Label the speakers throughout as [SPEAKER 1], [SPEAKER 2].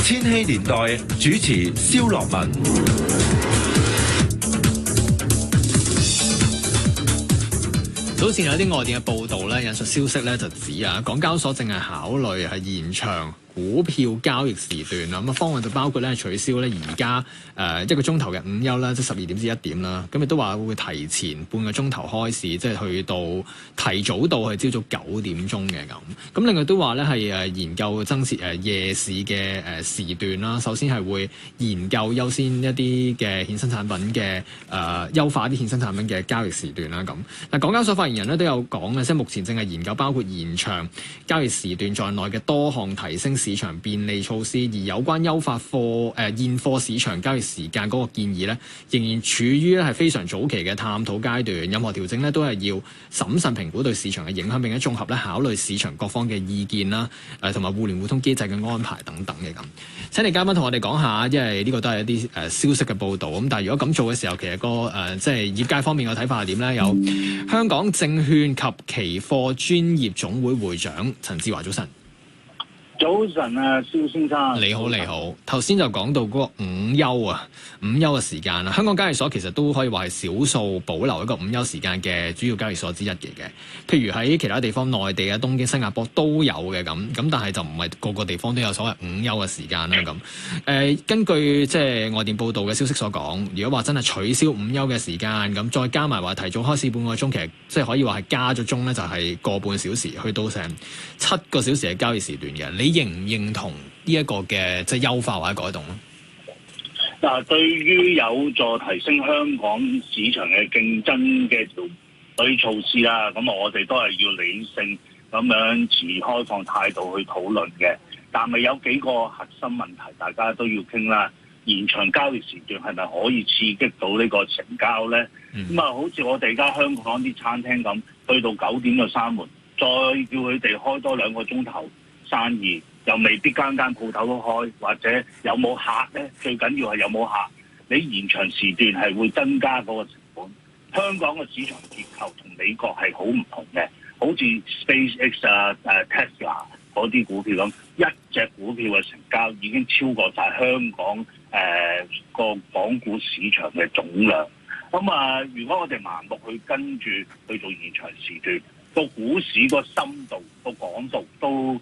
[SPEAKER 1] 千禧年代主持蕭樂文。
[SPEAKER 2] 早前有啲外電嘅報道咧，引述消息咧就指港交所正係考慮係延長股票交易時段啦。咁方案就包括咧取消咧而家1個鐘頭嘅午休啦，即係12點至1點啦。咁亦都話會提前半個鐘頭開市，即係去到提早到係朝早9點鐘嘅咁。咁另外都話咧係研究增設夜市嘅時段啦。首先係會研究優先一啲嘅衍生產品嘅優化啲衍生產品嘅交易時段啦。咁嗱，港交所發言人咧都有講嘅，即係目前正係研究包括延長交易時段在內嘅多項提升市場便利措施，而有關優化現貨市場交易時間嗰個建議咧，仍然處於係非常早期嘅探討階段。任何調整咧都係要審慎評估對市場嘅影響，並且綜合咧考慮市場各方嘅意見啦，同埋互聯互通機制嘅安排等等嘅咁。請嚟嘉賓同我哋講下，因為呢個都係一啲消息嘅報導咁。但係如果咁做嘅時候，其實即係業界方面嘅睇法係點咧？有香港證券及期貨專業總會會長陳志華，早晨。
[SPEAKER 3] 早晨啊，蕭先生。
[SPEAKER 2] 你好，你好。頭先就講到嗰個午休嘅時間啦。香港交易所其實都可以話係少數保留一個午休時間嘅主要交易所之一嘅。譬如喺其他地方，內地啊、東京、新加坡都有嘅咁，但係就唔係個個地方都有所謂午休嘅時間啦咁。根據即係外電報道嘅消息所講，如果話真係取消午休嘅時間，咁再加埋話提早開市半個鐘，其實即係可以話係加咗鐘咧，就係個半小時，去到成7個小時嘅交易時段嘅。你認唔認同呢一個嘅即係優化或者改動咧？
[SPEAKER 3] 嗱，對於有助提升香港市場嘅競爭嘅嗰啲措施啦，咁我哋都係要理性咁樣持開放態度去討論嘅。但係有幾個核心問題，大家都要傾啦。延長交易時段係咪可以刺激到呢個成交咧？好似我哋而家香港啲餐廳咁，去到9點就閂門，再叫佢哋開多2個鐘頭生意，又未必間鋪頭都開，或者有冇客咧？最緊要係有冇客。你延長時段係會增加嗰個成本。香港嘅市場結構同美國係好唔同嘅，好似 SpaceX 啊、Tesla 嗰啲股票咁，一隻股票嘅成交已經超過晒香港個港股市場嘅總量。如果我哋盲目去跟住去做延長時段，個股市個深度、個廣度都唔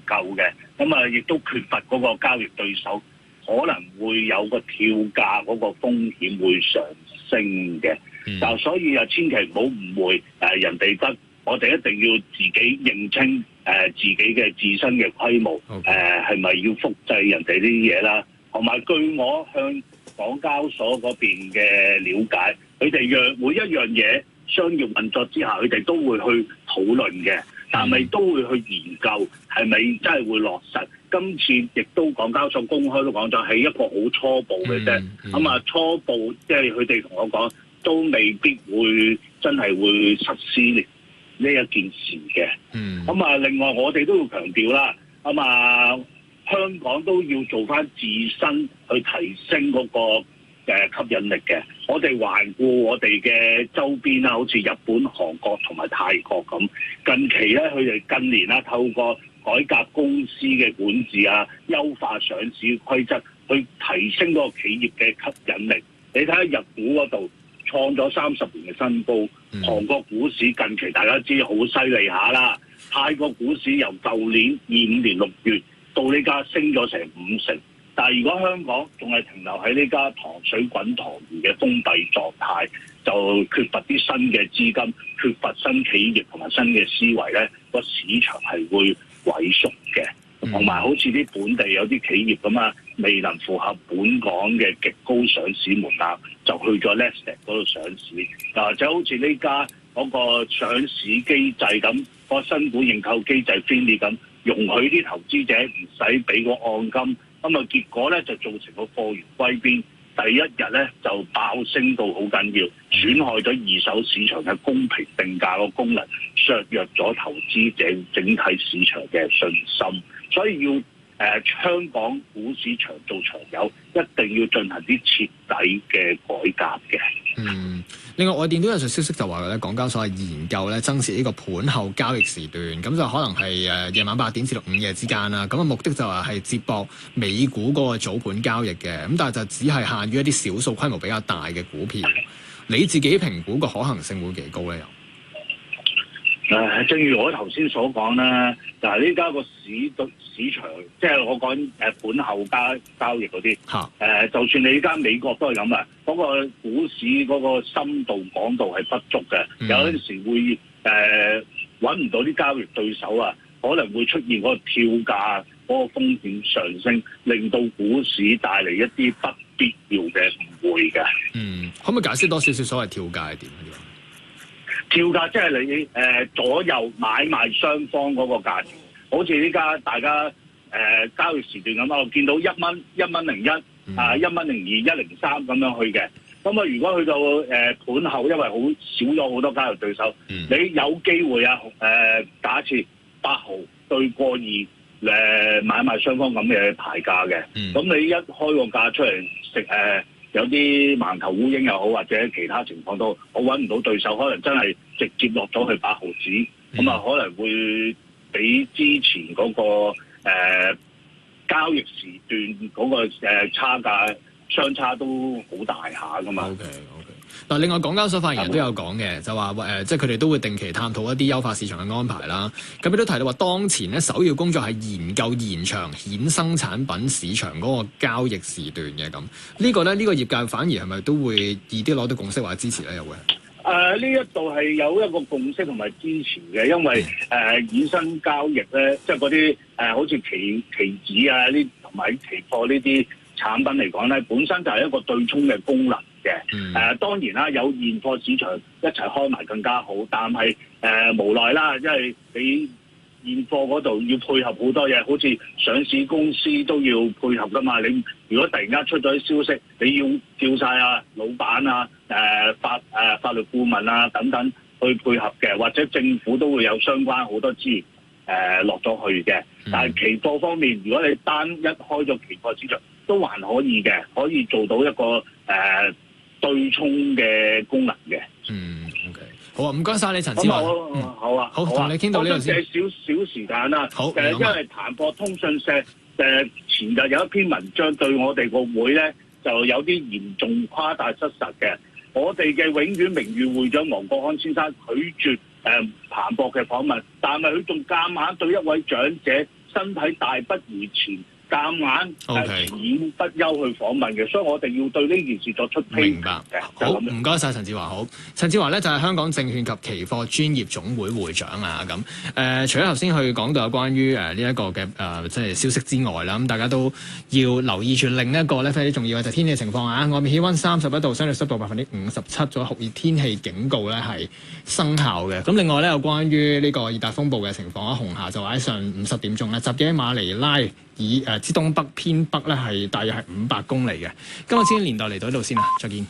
[SPEAKER 3] 夠嘅，亦都缺乏嗰個交易對手，可能會有個跳價嗰個風險會上升嘅。所以千祈唔好誤會人哋得，我哋一定要自己認清自己嘅自身嘅規模，係咪要複製人哋呢啲嘢啦？同埋據我向港交所嗰邊嘅了解，佢哋每一樣嘢商業運作之下，佢哋都會去討論嘅，但係都會去研究係咪真係會落實。今次亦都港交所公開都講咗係一個好初步嘅啫。初步即係佢哋同我講，都未必會真係會實施呢一件事嘅。另外我哋都要強調啦，香港都要做翻自身去提升嗰個吸引力嘅。我哋環顧我哋嘅周邊啦，好似日本、韓國同埋泰國咁。近期咧，佢哋近年啦，透過改革公司嘅管治啊，優化上市規則，去提升嗰個企業嘅吸引力。你睇下日股嗰度創咗30年嘅新高，韓國股市近期大家知好犀利下啦。泰國股市由舊年25年6月到呢家升咗成50%，但係如果香港仲係停留喺呢家糖水滾糖魚嘅封閉狀態，就缺乏啲新嘅資金，缺乏新企業同埋新嘅思維咧，個市場係會萎縮嘅。同埋好似啲本地有啲企業咁未能符合本港嘅極高上市門檻，就去咗 Nasdaq 嗰度上市。就好似呢家嗰個上市機制咁，個新股認購機制 FINI 咁，容許啲投資者唔使俾個按金，結果咧就造成個貨源歸邊。第一日咧就爆升到好緊要，損害咗二手市場嘅公平定價個功能，削弱咗投資者整體市場嘅信心。所以要香港股市長做長有，一定要進行啲徹底嘅改革嘅。
[SPEAKER 2] 另外，外電都有消息就話咧，港交所係研究咧增設呢個盤後交易時段，咁就可能係夜晚8點至到午夜之間啦。咁目的就係接駁美股嗰個早盤交易嘅，咁但係就只係限於一啲少數規模比較大嘅股票。你自己評估個可行性會幾高咧？
[SPEAKER 3] 正如我頭先所講啦，嗱，呢家個市場，即係我講盤後交易嗰啲，就算你而家美國都係咁啊，嗰個股市嗰個深度廣度係不足嘅，有陣時會揾唔到啲交易對手啊，可能會出現嗰個跳價嗰個風險上升，令到股市帶嚟一啲不必要嘅誤會嘅。
[SPEAKER 2] 可唔可以解釋多少少所謂跳價係點？
[SPEAKER 3] 跳價即係你左右買賣雙方嗰個價錢，好似依家大家交易時段咁啊，我見到1蚊、1.01蚊1.02蚊、1.03咁樣去嘅。咁啊，如果去到盤後，因為少咗好多交易對手，你有機會啊假設8毫對過2買賣雙方咁嘅牌價嘅，咁你一開個價出嚟食有啲盲頭烏蠅又好，或者其他情況都，我揾唔到對手，可能真係直接落咗去8毫子，咁啊可能會比之前嗰個交易時段嗰個差價相差都好大下噶嘛。
[SPEAKER 2] OK。嗱，另外港交所發言人都有講嘅，就話即係佢哋都會定期探討一啲優化市場嘅安排啦。咁亦都提到話，當前咧首要工作係研究延長衍生產品市場嗰個交易時段嘅咁。呢個業界反而係咪都會易啲攞到共識或者支持咧？又會
[SPEAKER 3] 呢一度係有一個共識同埋支持嘅，因為衍生交易咧，即係嗰啲好似期指啊呢同埋期貨呢啲產品嚟講咧，本身就係一個對沖嘅功能。當然啦，有現貨市場一齊開埋更加好，但係無奈啦，因為你現貨嗰度要配合好多嘢，好似上市公司都要配合噶嘛。你如果突然間出咗啲消息，你要叫晒老闆啊、法律顧問啊等等去配合嘅，或者政府都會有相關好多資源落咗去嘅。但係期貨方面，如果你單一開咗期貨市場，都還可以嘅，可以做到一個對沖嘅功能嘅。
[SPEAKER 2] OK， 好啊，唔該晒你陳志華。
[SPEAKER 3] 好啊，
[SPEAKER 2] 好，同你傾到呢度先。
[SPEAKER 3] 我借少時間啦。
[SPEAKER 2] 好，
[SPEAKER 3] 因為彭博通訊社前日有一篇文章對我哋個會咧就有啲嚴重誇大失實嘅。我哋嘅永遠名譽會長黃國安先生拒絕彭博嘅訪問，但係佢仲夾硬對一位長者身體大不如前，夾硬前言不休去訪問嘅，所以我哋要對呢件事作出批評。
[SPEAKER 2] 明白。好，唔該晒陳志華。好，陳志華咧就係香港證券及期貨專業總會會長啊。咁除咗頭先去講到有關於呢一個嘅即係消息之外啦，咁大家都要留意住另一個咧非常之重要嘅就係天氣情況啊。外面氣溫31度，相對濕度57%，咗酷熱天氣警告咧係生效嘅。咁另外咧有關於呢個熱帶風暴嘅情況啊，紅霞就話喺上午10點鐘咧，集結喺馬尼拉以之東北偏北咧係大約係500公里嘅。今日千禧年代嚟到呢度先啦，再見。